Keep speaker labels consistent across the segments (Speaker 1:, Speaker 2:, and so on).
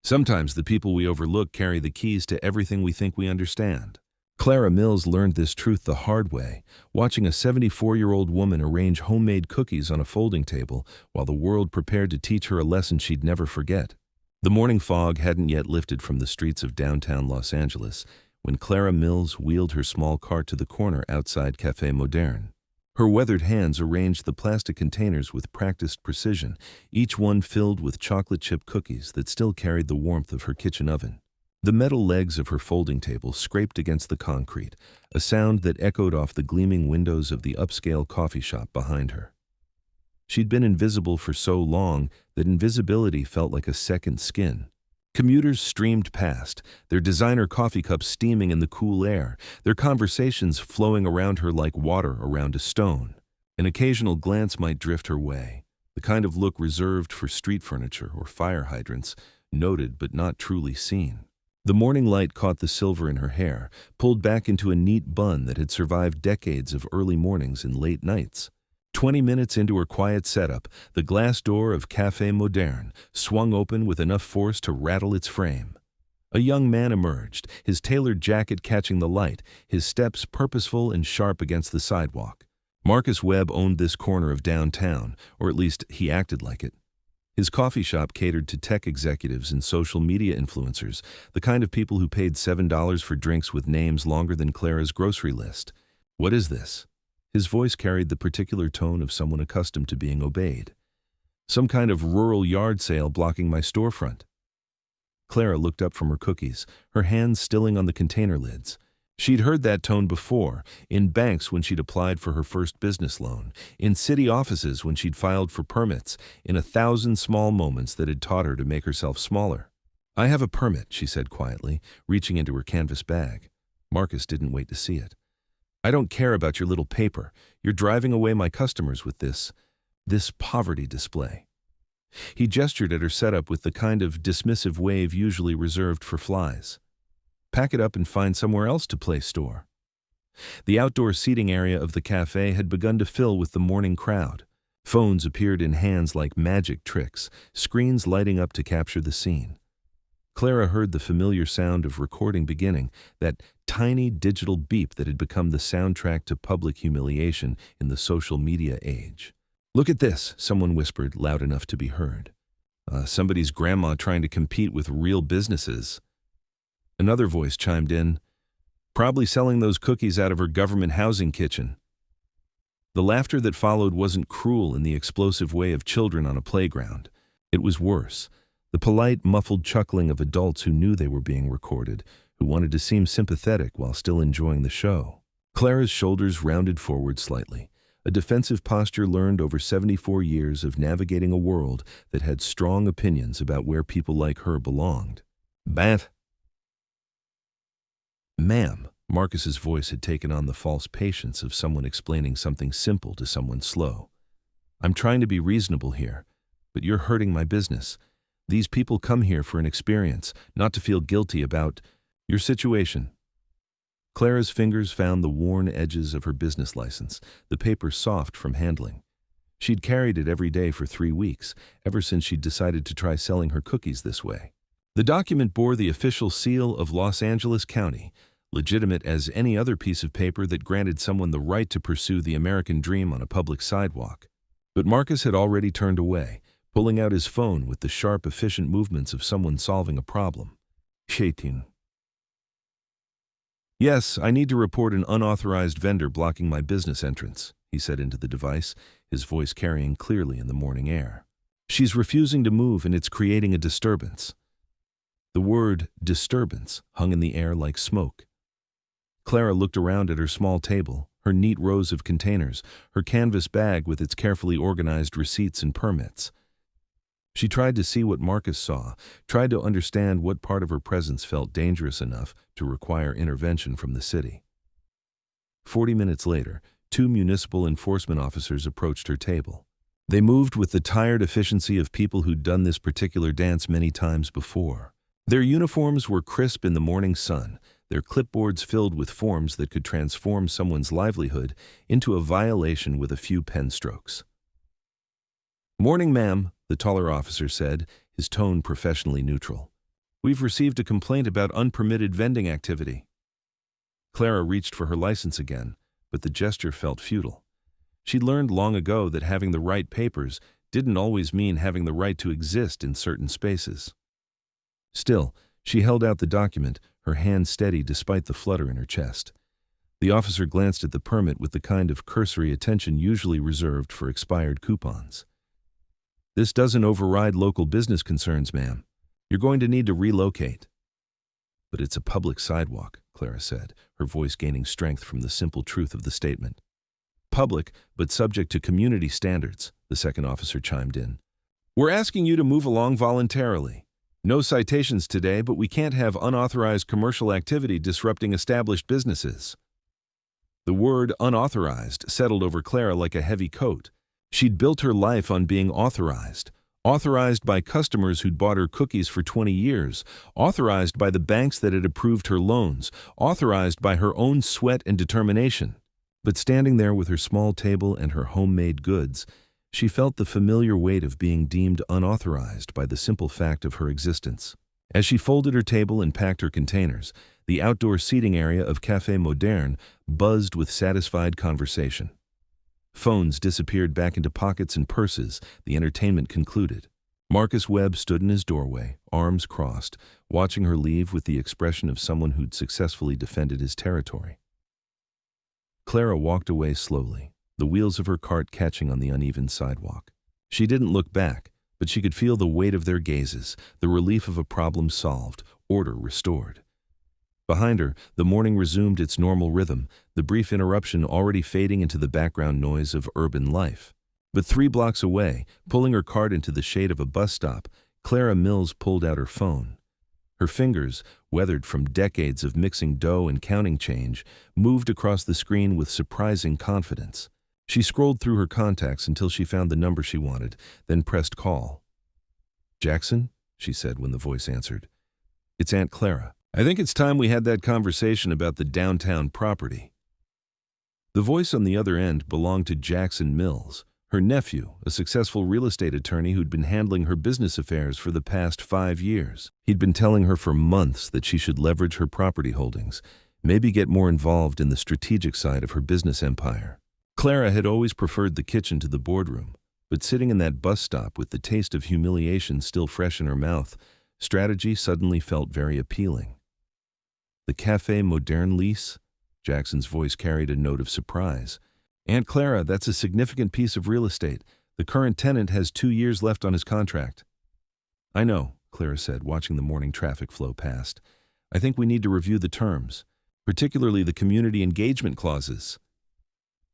Speaker 1: Sometimes the people we overlook carry the keys to everything we think we understand. Clara Mills learned this truth the hard way, watching a 74-year-old woman arrange homemade cookies on a folding table while the world prepared to teach her a lesson she'd never forget. The morning fog hadn't yet lifted from the streets of downtown Los Angeles when Clara Mills wheeled her small cart to the corner outside Café Moderne. Her weathered hands arranged the plastic containers with practiced precision, each one filled with chocolate chip cookies that still carried the warmth of her kitchen oven. The metal legs of her folding table scraped against the concrete, a sound that echoed off the gleaming windows of the upscale coffee shop behind her. She'd been invisible for so long that invisibility felt like a second skin. Commuters streamed past, their designer coffee cups steaming in the cool air, their conversations flowing around her like water around a stone. An occasional glance might drift her way, the kind of look reserved for street furniture or fire hydrants, noted but not truly seen. The morning light caught the silver in her hair, pulled back into a neat bun that had survived decades of early mornings and late nights. 20 minutes into her quiet setup, the glass door of Café Moderne swung open with enough force to rattle its frame. A young man emerged, his tailored jacket catching the light, his steps purposeful and sharp against the sidewalk. Marcus Webb owned this corner of downtown, or at least he acted like it. His coffee shop catered to tech executives and social media influencers, the kind of people who paid $7 for drinks with names longer than Clara's grocery list. "What is this?" His voice carried the particular tone of someone accustomed to being obeyed. "Some kind of rural yard sale blocking my storefront." Clara looked up from her cookies, her hands stilling on the container lids. She'd heard that tone before, in banks when she'd applied for her first business loan, in city offices when she'd filed for permits, in 1,000 small moments that had taught her to make herself smaller. "I have a permit," she said quietly, reaching into her canvas bag. Marcus didn't wait to see it. "I don't care about your little paper. You're driving away my customers with this poverty display." He gestured at her setup with the kind of dismissive wave usually reserved for flies. "Pack it up and find somewhere else to play store." The outdoor seating area of the cafe had begun to fill with the morning crowd. Phones appeared in hands like magic tricks, screens lighting up to capture the scene. Clara heard the familiar sound of recording beginning, that tiny digital beep that had become the soundtrack to public humiliation in the social media age. "Look at this," someone whispered, loud enough to be heard. Somebody's grandma trying to compete with real businesses." Another voice chimed in, "Probably selling those cookies out of her government housing kitchen." The laughter that followed wasn't cruel in the explosive way of children on a playground. It was worse. The polite, muffled chuckling of adults who knew they were being recorded, who wanted to seem sympathetic while still enjoying the show. Clara's shoulders rounded forward slightly, a defensive posture learned over 74 years of navigating a world that had strong opinions about where people like her belonged. "Bat." "Ma'am," Marcus's voice had taken on the false patience of someone explaining something simple to someone slow. "I'm trying to be reasonable here, but you're hurting my business. These people come here for an experience, not to feel guilty about your situation." Clara's fingers found the worn edges of her business license, the paper soft from handling. She'd carried it every day for 3 weeks, ever since she'd decided to try selling her cookies this way. The document bore the official seal of Los Angeles County, legitimate as any other piece of paper that granted someone the right to pursue the American dream on a public sidewalk. But Marcus had already turned away, pulling out his phone with the sharp, efficient movements of someone solving a problem. "18. Yes, I need to report an unauthorized vendor blocking my business entrance," he said into the device, his voice carrying clearly in the morning air. "She's refusing to move and it's creating a disturbance." The word disturbance hung in the air like smoke. Clara looked around at her small table, her neat rows of containers, her canvas bag with its carefully organized receipts and permits. She tried to see what Marcus saw, tried to understand what part of her presence felt dangerous enough to require intervention from the city. 40 minutes later, 2 municipal enforcement officers approached her table. They moved with the tired efficiency of people who'd done this particular dance many times before. Their uniforms were crisp in the morning sun, their clipboards filled with forms that could transform someone's livelihood into a violation with a few pen strokes. "Morning, ma'am," the taller officer said, his tone professionally neutral. We've received a complaint about unpermitted vending activity. Clara reached for her license again, but the gesture felt futile. She'd learned long ago that having the right papers didn't always mean having the right to exist in certain spaces. Still, she held out the document, her hand steady despite the flutter in her chest. The officer glanced at the permit with the kind of cursory attention usually reserved for expired coupons. This doesn't override local business concerns, ma'am. You're going to need to relocate. But it's a public sidewalk, Clara said, her voice gaining strength from the simple truth of the statement. Public, but subject to community standards, the second officer chimed in. We're asking you to move along voluntarily. No citations today, but we can't have unauthorized commercial activity disrupting established businesses. The word unauthorized settled over Clara like a heavy coat. She'd built her life on being authorized. Authorized by customers who'd bought her cookies for 20 years, authorized by the banks that had approved her loans, authorized by her own sweat and determination. But standing there with her small table and her homemade goods, she felt the familiar weight of being deemed unauthorized by the simple fact of her existence. As she folded her table and packed her containers, the outdoor seating area of Café Moderne buzzed with satisfied conversation. Phones disappeared back into pockets and purses, the entertainment concluded. Marcus Webb stood in his doorway, arms crossed, watching her leave with the expression of someone who'd successfully defended his territory. Clara walked away slowly, the wheels of her cart catching on the uneven sidewalk. She didn't look back, but she could feel the weight of their gazes, the relief of a problem solved, order restored. Behind her, the morning resumed its normal rhythm, the brief interruption already fading into the background noise of urban life. But 3 blocks away, pulling her cart into the shade of a bus stop, Clara Mills pulled out her phone. Her fingers, weathered from decades of mixing dough and counting change, moved across the screen with surprising confidence. She scrolled through her contacts until she found the number she wanted, then pressed call. "Jackson?" she said when the voice answered. "It's Aunt Clara. I think it's time we had that conversation about the downtown property." The voice on the other end belonged to Jackson Mills, her nephew, a successful real estate attorney who'd been handling her business affairs for the past 5 years. He'd been telling her for months that she should leverage her property holdings, maybe get more involved in the strategic side of her business empire. Clara had always preferred the kitchen to the boardroom, but sitting in that bus stop with the taste of humiliation still fresh in her mouth, strategy suddenly felt very appealing. "The Café Moderne lease?" Jackson's voice carried a note of surprise. "Aunt Clara, that's a significant piece of real estate. The current tenant has 2 years left on his contract." "I know," Clara said, watching the morning traffic flow past. "I think we need to review the terms, particularly the community engagement clauses."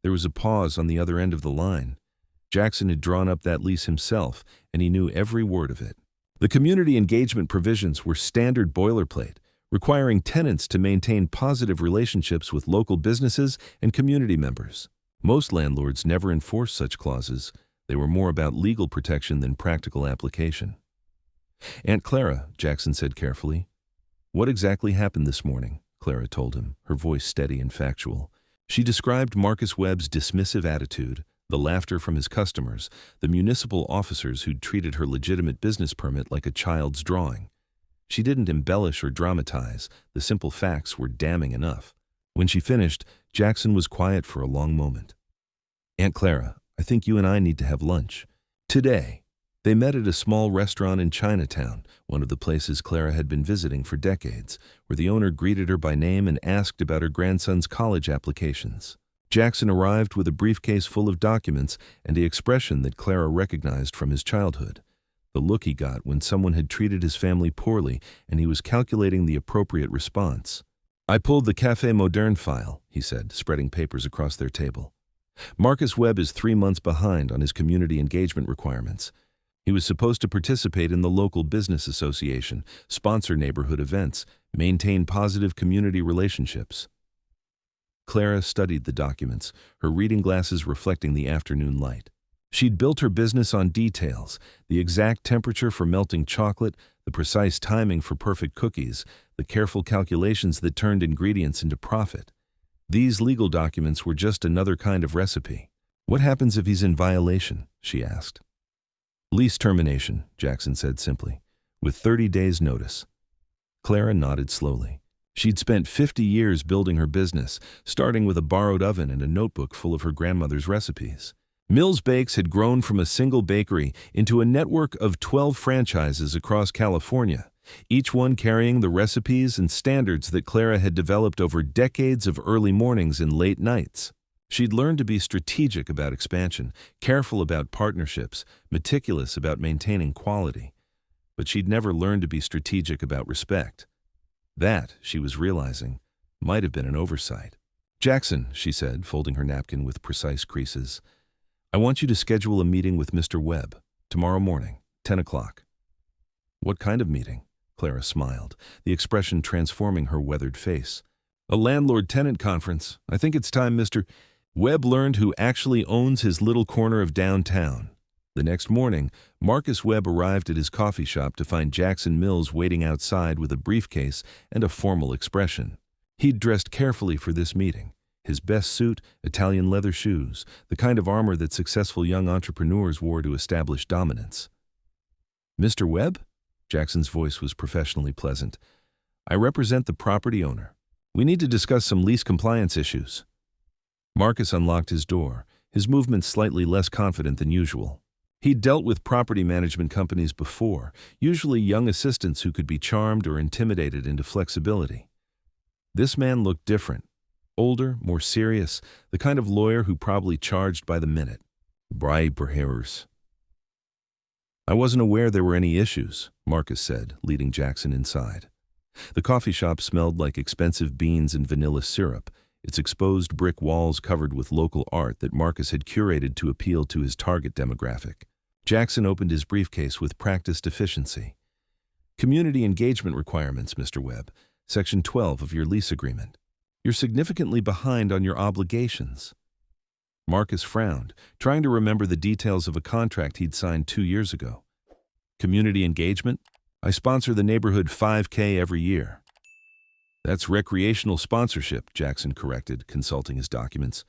Speaker 1: There was a pause on the other end of the line. Jackson had drawn up that lease himself, and he knew every word of it. The community engagement provisions were standard boilerplate, requiring tenants to maintain positive relationships with local businesses and community members. Most landlords never enforced such clauses. They were more about legal protection than practical application. "Aunt Clara," Jackson said carefully. "What exactly happened this morning?" Clara told him, her voice steady and factual. She described Marcus Webb's dismissive attitude, the laughter from his customers, the municipal officers who'd treated her legitimate business permit like a child's drawing. She didn't embellish or dramatize. The simple facts were damning enough. When she finished, Jackson was quiet for a long moment. "Aunt Clara, I think you and I need to have lunch. Today." They met at a small restaurant in Chinatown, one of the places Clara had been visiting for decades, where the owner greeted her by name and asked about her grandson's college applications. Jackson arrived with a briefcase full of documents and the expression that Clara recognized from his childhood. The look he got when someone had treated his family poorly and he was calculating the appropriate response. "I pulled the Café Moderne file," he said, spreading papers across their table. "Marcus Webb is 3 months behind on his community engagement requirements. He was supposed to participate in the local business association, sponsor neighborhood events, maintain positive community relationships." Clara studied the documents, her reading glasses reflecting the afternoon light. She'd built her business on details, the exact temperature for melting chocolate, the precise timing for perfect cookies, the careful calculations that turned ingredients into profit. These legal documents were just another kind of recipe. "What happens if he's in violation?" she asked. "Lease termination," Jackson said simply, "with 30 days' notice." Clara nodded slowly. She'd spent 50 years building her business, starting with a borrowed oven and a notebook full of her grandmother's recipes. Mills Bakes had grown from a single bakery into a network of 12 franchises across California, each one carrying the recipes and standards that Clara had developed over decades of early mornings and late nights. She'd learned to be strategic about expansion, careful about partnerships, meticulous about maintaining quality. But she'd never learned to be strategic about respect. That, she was realizing, might have been an oversight. "Jackson," she said, folding her napkin with precise creases, "I want you to schedule a meeting with Mr. Webb, tomorrow morning, 10 o'clock. "What kind of meeting?" Clara smiled, the expression transforming her weathered face. "A landlord-tenant conference. I think it's time Mr. Webb learned who actually owns his little corner of downtown." The next morning, Marcus Webb arrived at his coffee shop to find Jackson Mills waiting outside with a briefcase and a formal expression. He'd dressed carefully for this meeting. His best suit, Italian leather shoes, the kind of armor that successful young entrepreneurs wore to establish dominance. "Mr. Webb?" Jackson's voice was professionally pleasant. "I represent the property owner. We need to discuss some lease compliance issues." Marcus unlocked his door, his movements slightly less confident than usual. He'd dealt with property management companies before, usually young assistants who could be charmed or intimidated into flexibility. This man looked different. Older, more serious, the kind of lawyer who probably charged by the minute. "Bribeers." "I wasn't aware there were any issues," Marcus said, leading Jackson inside. The coffee shop smelled like expensive beans and vanilla syrup, its exposed brick walls covered with local art that Marcus had curated to appeal to his target demographic. Jackson opened his briefcase with practiced efficiency. "Community engagement requirements, Mr. Webb, Section 12 of your lease agreement. You're significantly behind on your obligations." Marcus frowned, trying to remember the details of a contract he'd signed 2 years ago. "Community engagement? I sponsor the neighborhood 5K every year." "That's recreational sponsorship," Jackson corrected, consulting his documents.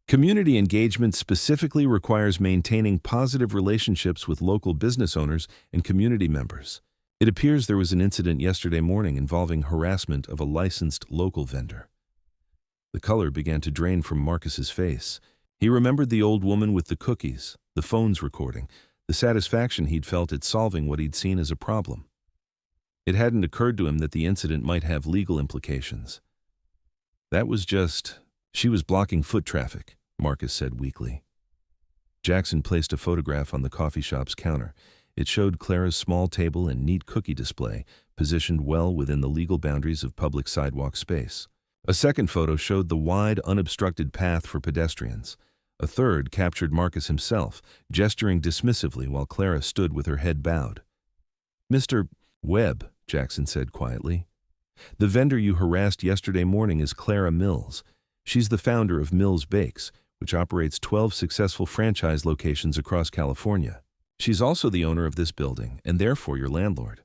Speaker 1: "Community engagement specifically requires maintaining positive relationships with local business owners and community members. It appears there was an incident yesterday morning involving harassment of a licensed local vendor." The color began to drain from Marcus's face. He remembered the old woman with the cookies, the phones recording, the satisfaction he'd felt at solving what he'd seen as a problem. It hadn't occurred to him that the incident might have legal implications. "That was just... she was blocking foot traffic," Marcus said weakly. Jackson placed a photograph on the coffee shop's counter. It showed Clara's small table and neat cookie display, positioned well within the legal boundaries of public sidewalk space. A second photo showed the wide, unobstructed path for pedestrians. A third captured Marcus himself, gesturing dismissively while Clara stood with her head bowed. "Mr. Webb," Jackson said quietly, "the vendor you harassed yesterday morning is Clara Mills. She's the founder of Mills Bakes, which operates 12 successful franchise locations across California. She's also the owner of this building, and therefore your landlord."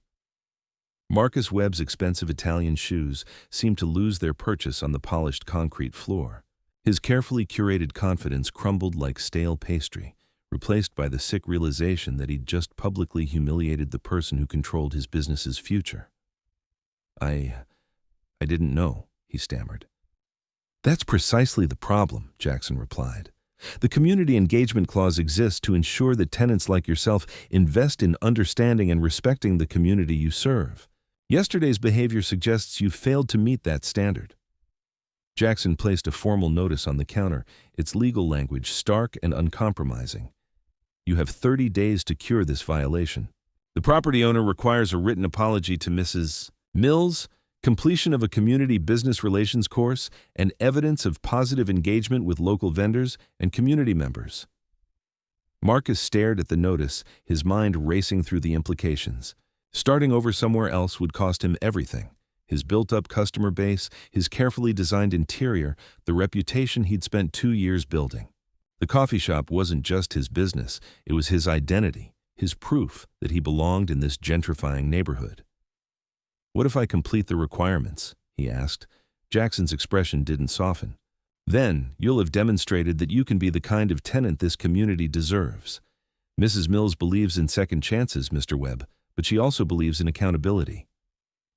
Speaker 1: Marcus Webb's expensive Italian shoes seemed to lose their purchase on the polished concrete floor. His carefully curated confidence crumbled like stale pastry, replaced by the sick realization that he'd just publicly humiliated the person who controlled his business's future. I didn't know," he stammered. "That's precisely the problem," Jackson replied. "The community engagement clause exists to ensure that tenants like yourself invest in understanding and respecting the community you serve. Yesterday's behavior suggests you failed to meet that standard." Jackson placed a formal notice on the counter, its legal language stark and uncompromising. "You have 30 days to cure this violation. The property owner requires a written apology to Mrs. Mills, completion of a community business relations course, and evidence of positive engagement with local vendors and community members." Marcus stared at the notice, his mind racing through the implications. Starting over somewhere else would cost him everything: his built-up customer base, his carefully designed interior, the reputation he'd spent 2 years building. The coffee shop wasn't just his business, it was his identity, his proof that he belonged in this gentrifying neighborhood. "What if I complete the requirements?" he asked. Jackson's expression didn't soften. "Then you'll have demonstrated that you can be the kind of tenant this community deserves. Mrs. Mills believes in second chances, Mr. Webb, but she also believes in accountability."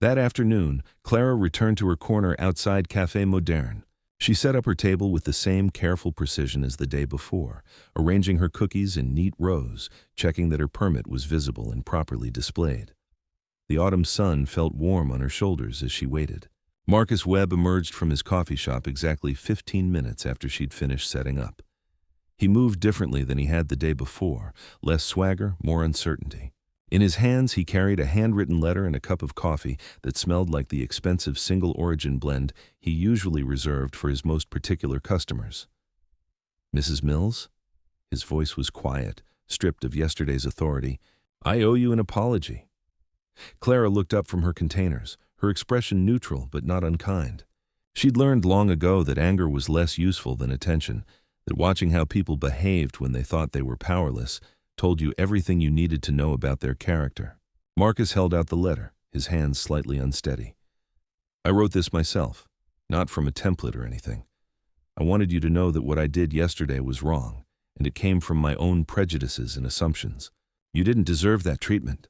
Speaker 1: That afternoon, Clara returned to her corner outside Café Moderne. She set up her table with the same careful precision as the day before, arranging her cookies in neat rows, checking that her permit was visible and properly displayed. The autumn sun felt warm on her shoulders as she waited. Marcus Webb emerged from his coffee shop exactly 15 minutes after she'd finished setting up. He moved differently than he had the day before, less swagger, more uncertainty. In his hands, he carried a handwritten letter and a cup of coffee that smelled like the expensive single-origin blend he usually reserved for his most particular customers. "Mrs. Mills?" His voice was quiet, stripped of yesterday's authority. "I owe you an apology." Clara looked up from her containers, her expression neutral but not unkind. She'd learned long ago that anger was less useful than attention, that watching how people behaved when they thought they were powerless told you everything you needed to know about their character. Marcus held out the letter, his hands slightly unsteady. "I wrote this myself, not from a template or anything. I wanted you to know that what I did yesterday was wrong, and it came from my own prejudices and assumptions. You didn't deserve that treatment."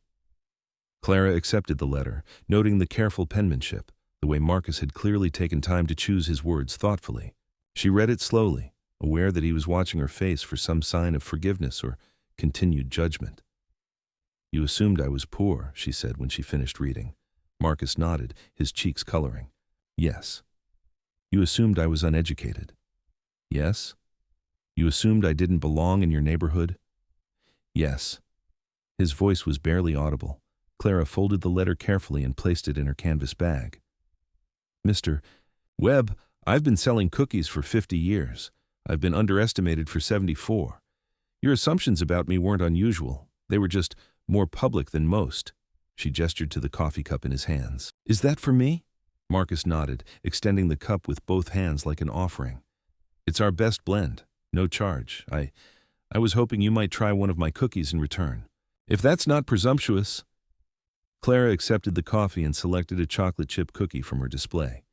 Speaker 1: Clara accepted the letter, noting the careful penmanship, the way Marcus had clearly taken time to choose his words thoughtfully. She read it slowly, aware that he was watching her face for some sign of forgiveness or continued judgment. "You assumed I was poor," she said when she finished reading. Marcus nodded, his cheeks coloring. "Yes." "You assumed I was uneducated." "Yes." "You assumed I didn't belong in your neighborhood." "Yes." His voice was barely audible. Clara folded the letter carefully and placed it in her canvas bag. "Mr. Webb, I've been selling cookies for 50 years. I've been underestimated for 74. Your assumptions about me weren't unusual. They were just more public than most." She gestured to the coffee cup in his hands. "Is that for me?" Marcus nodded, extending the cup with both hands like an offering. "It's our best blend. No charge. I was hoping you might try one of my cookies in return. If that's not presumptuous." Clara accepted the coffee and selected a chocolate chip cookie from her display.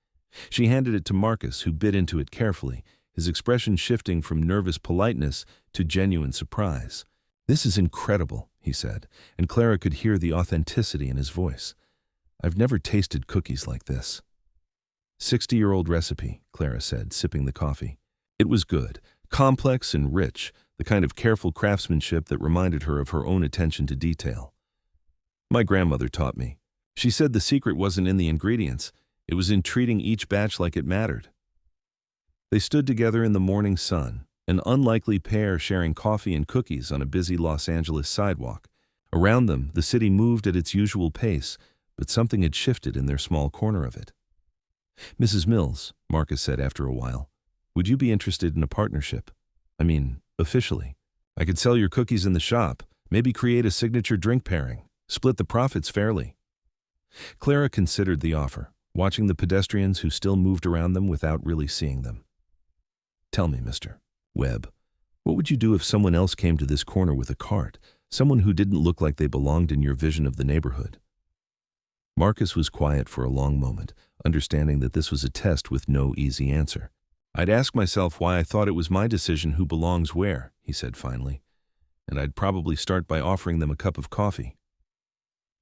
Speaker 1: She handed it to Marcus, who bit into it carefully, his expression shifting from nervous politeness to genuine surprise. "This is incredible," he said, and Clara could hear the authenticity in his voice. "I've never tasted cookies like this." 60-year-old recipe, Clara said, sipping the coffee. It was good, complex and rich, the kind of careful craftsmanship that reminded her of her own attention to detail. "My grandmother taught me. She said the secret wasn't in the ingredients, it was in treating each batch like it mattered." They stood together in the morning sun, an unlikely pair sharing coffee and cookies on a busy Los Angeles sidewalk. Around them, the city moved at its usual pace, but something had shifted in their small corner of it. "Mrs. Mills," Marcus said after a while, "would you be interested in a partnership? I mean, officially. I could sell your cookies in the shop, maybe create a signature drink pairing, split the profits fairly." Clara considered the offer, watching the pedestrians who still moved around them without really seeing them. "Tell me, Mr. Webb, what would you do if someone else came to this corner with a cart, someone who didn't look like they belonged in your vision of the neighborhood?" Marcus was quiet for a long moment, understanding that this was a test with no easy answer. "I'd ask myself why I thought it was my decision who belongs where," he said finally, "and I'd probably start by offering them a cup of coffee."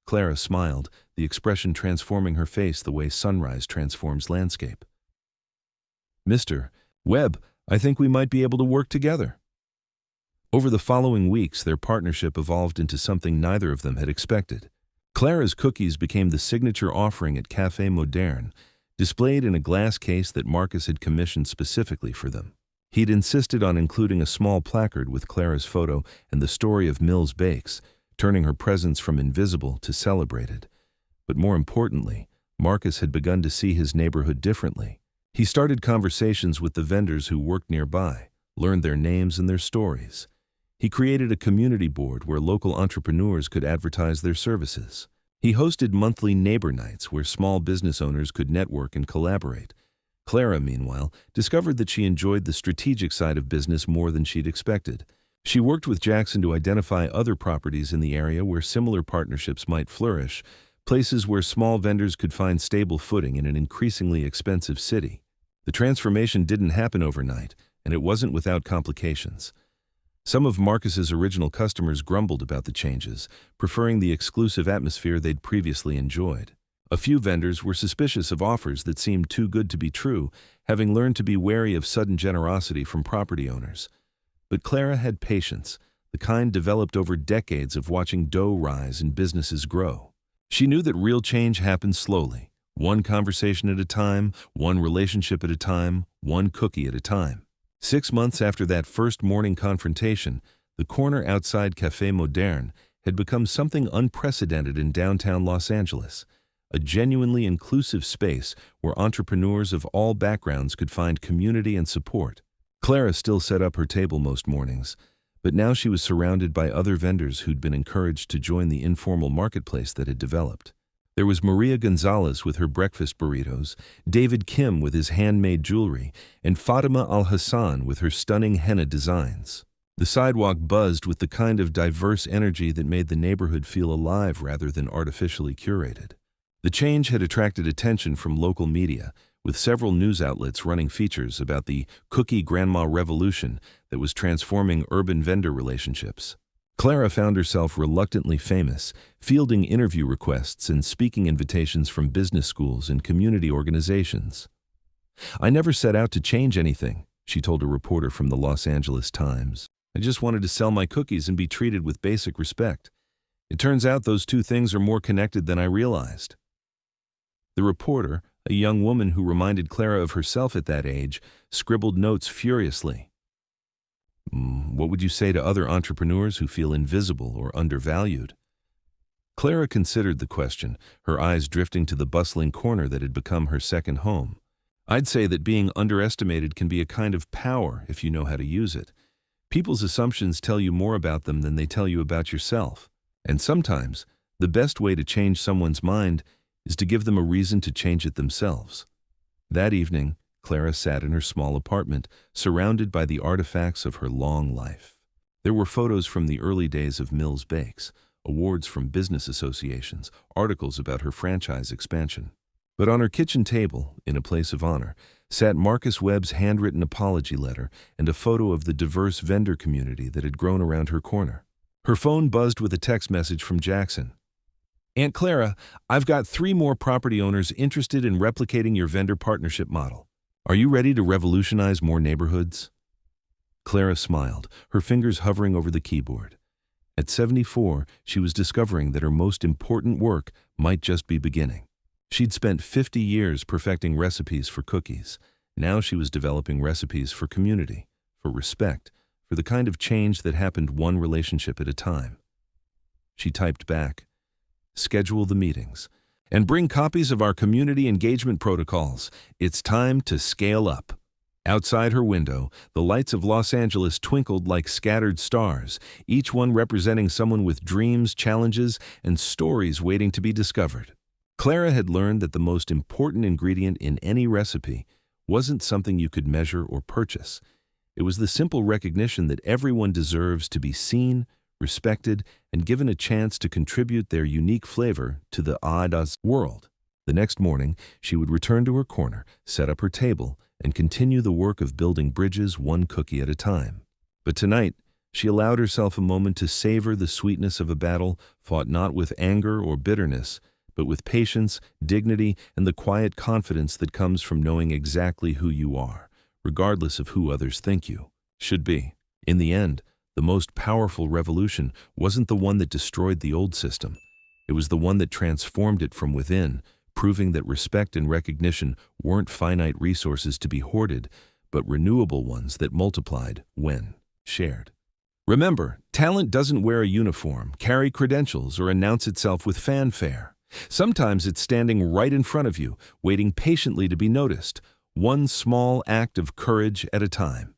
Speaker 1: Clara smiled, the expression transforming her face the way sunrise transforms landscape. "Mr. Webb, I think we might be able to work together." Over the following weeks, their partnership evolved into something neither of them had expected. Clara's cookies became the signature offering at Café Moderne, displayed in a glass case that Marcus had commissioned specifically for them. He'd insisted on including a small placard with Clara's photo and the story of Mills Bakes, turning her presence from invisible to celebrated. But more importantly, Marcus had begun to see his neighborhood differently. He started conversations with the vendors who worked nearby, learned their names and their stories. He created a community board where local entrepreneurs could advertise their services. He hosted monthly neighbor nights where small business owners could network and collaborate. Clara, meanwhile, discovered that she enjoyed the strategic side of business more than she'd expected. She worked with Jackson to identify other properties in the area where similar partnerships might flourish, places where small vendors could find stable footing in an increasingly expensive city. The transformation didn't happen overnight, and it wasn't without complications. Some of Marcus's original customers grumbled about the changes, preferring the exclusive atmosphere they'd previously enjoyed. A few vendors were suspicious of offers that seemed too good to be true, having learned to be wary of sudden generosity from property owners. But Clara had patience, the kind developed over decades of watching dough rise and businesses grow. She knew that real change happens slowly, one conversation at a time, one relationship at a time, one cookie at a time. 6 months after that first morning confrontation, the corner outside Café Moderne had become something unprecedented in downtown Los Angeles, a genuinely inclusive space where entrepreneurs of all backgrounds could find community and support. Clara still set up her table most mornings, but now she was surrounded by other vendors who'd been encouraged to join the informal marketplace that had developed. There was Maria Gonzalez with her breakfast burritos, David Kim with his handmade jewelry, and Fatima Al-Hassan with her stunning henna designs. The sidewalk buzzed with the kind of diverse energy that made the neighborhood feel alive rather than artificially curated. The change had attracted attention from local media, with several news outlets running features about the cookie grandma revolution that was transforming urban vendor relationships. Clara found herself reluctantly famous, fielding interview requests and speaking invitations from business schools and community organizations. "I never set out to change anything," she told a reporter from the Los Angeles Times. "I just wanted to sell my cookies and be treated with basic respect. It turns out those two things are more connected than I realized." The reporter, a young woman who reminded Clara of herself at that age, scribbled notes furiously. What would you say to other entrepreneurs who feel invisible or undervalued? Clara considered the question, her eyes drifting to the bustling corner that had become her second home. "I'd say that being underestimated can be a kind of power if you know how to use it. People's assumptions tell you more about them than they tell you about yourself. And sometimes, the best way to change someone's mind is to give them a reason to change it themselves." That evening, Clara sat in her small apartment, surrounded by the artifacts of her long life. There were photos from the early days of Mills Bakes, awards from business associations, articles about her franchise expansion. But on her kitchen table, in a place of honor, sat Marcus Webb's handwritten apology letter and a photo of the diverse vendor community that had grown around her corner. Her phone buzzed with a text message from Jackson. "Aunt Clara, I've got 3 more property owners interested in replicating your vendor partnership model. Are you ready to revolutionize more neighborhoods?" Clara smiled, her fingers hovering over the keyboard. At 74, she was discovering that her most important work might just be beginning. She'd spent 50 years perfecting recipes for cookies. Now she was developing recipes for community, for respect, for the kind of change that happened one relationship at a time. She typed back, "Schedule the meetings. And bring copies of our community engagement protocols. It's time to scale up." Outside her window, the lights of Los Angeles twinkled like scattered stars, each one representing someone with dreams, challenges, and stories waiting to be discovered. Clara had learned that the most important ingredient in any recipe wasn't something you could measure or purchase. It was the simple recognition that everyone deserves to be seen, respected, and given a chance to contribute their unique flavor to the Ada's world. The next morning, she would return to her corner, set up her table, and continue the work of building bridges one cookie at a time. But tonight, she allowed herself a moment to savor the sweetness of a battle fought not with anger or bitterness, but with patience, dignity, and the quiet confidence that comes from knowing exactly who you are, regardless of who others think you should be. In the end, the most powerful revolution wasn't the one that destroyed the old system. It was the one that transformed it from within, proving that respect and recognition weren't finite resources to be hoarded, but renewable ones that multiplied when shared. Remember, talent doesn't wear a uniform, carry credentials, or announce itself with fanfare. Sometimes it's standing right in front of you, waiting patiently to be noticed, one small act of courage at a time.